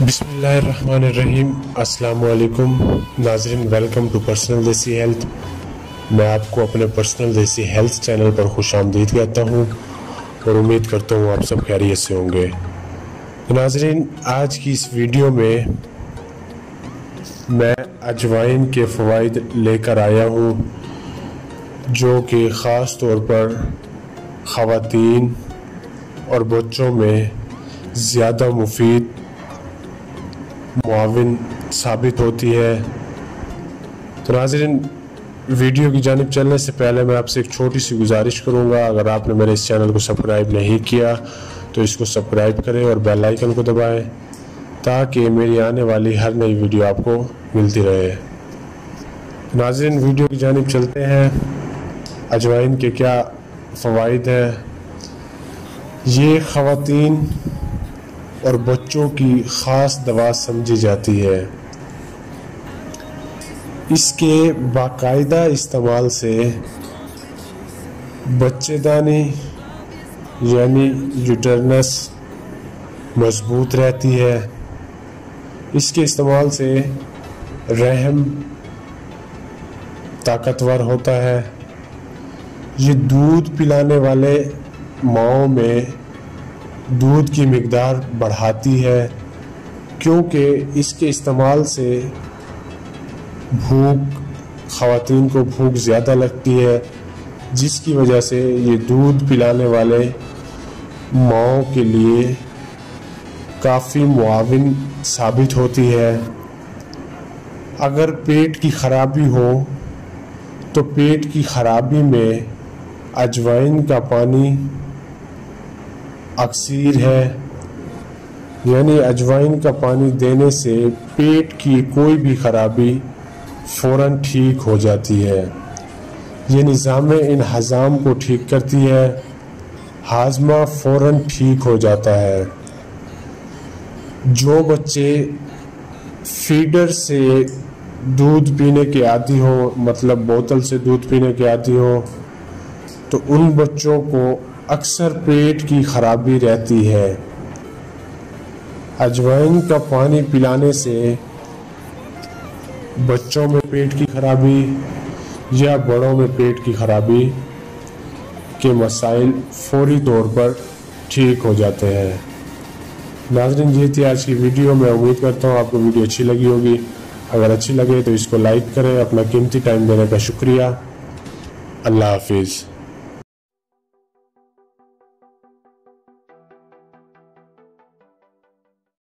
بسم اللہ الرحمن الرحیم۔ السلام علیکم ناظرین، ویلکم ٹو پرسنل دیسی ہیلتھ۔ میں آپ کو اپنے پرسنل دیسی ہیلتھ چینل پر خوش آمدید کہتا ہوں اور امید کرتا ہوں آپ سب خیریت سے ہوں گے۔ ناظرین، آج کی اس ویڈیو میں میں اجوائن کے فوائد لے کر آیا ہوں جو کہ خاص طور پر خواتین اور بچوں میں زیادہ مفید معاون ثابت ہوتی ہے۔ تو ناظرین، ویڈیو کی جانب چلنے سے پہلے میں آپ سے ایک چھوٹی سی گزارش کروں گا، اگر آپ نے میرے اس چینل کو سبسکرائب نہیں کیا تو اس کو سبسکرائب کریں اور بیل آئیکن کو دبائیں تاکہ میری آنے والی ہر نئی ویڈیو آپ کو ملتی رہے۔ ناظرین، ویڈیو کی جانب چلتے ہیں۔ اجوائن کے کیا فوائد ہیں؟ یہ خواتین اور بچوں کی خاص دوا سمجھی جاتی ہے۔ اس کے باقاعدہ استعمال سے بچے دانی یعنی یوٹرنس مضبوط رہتی ہے۔ اس کے استعمال سے رحم طاقتور ہوتا ہے۔ یہ دودھ پلانے والے ماؤں میں دودھ کی مقدار بڑھاتی ہے کیونکہ اس کے استعمال سے خواتین کو بھوک زیادہ لگتی ہے، جس کی وجہ سے یہ دودھ پلانے والے ماؤں کے لیے کافی معاون ثابت ہوتی ہے۔ اگر پیٹ کی خرابی ہو تو پیٹ کی خرابی میں اجوائن کا پانی اکثیر ہے، یعنی اجوائن کا پانی دینے سے پیٹ کی کوئی بھی خرابی فوراً ٹھیک ہو جاتی ہے۔ یہ نظام انہضام کو ٹھیک کرتی ہے، ہاضمہ فوراً ٹھیک ہو جاتا ہے۔ جو بچے فیڈر سے دودھ پینے کے عادی ہو، مطلب بوتل سے دودھ پینے کے عادی ہو، تو ان بچوں کو اکثر پیٹ کی خرابی رہتی ہے۔ اجوائن کا پانی پلانے سے بچوں میں پیٹ کی خرابی یا بڑوں میں پیٹ کی خرابی کے مسائل فوری طور پر ٹھیک ہو جاتے ہیں۔ ناظرین، یہ تھی آج کی ویڈیو۔ میں امید کرتا ہوں آپ کو ویڈیو اچھی لگی ہوگی۔ اگر اچھی لگے تو اس کو لائک کریں۔ اپنا قیمتی ٹائم دینے کا شکریہ۔ اللہ حافظ۔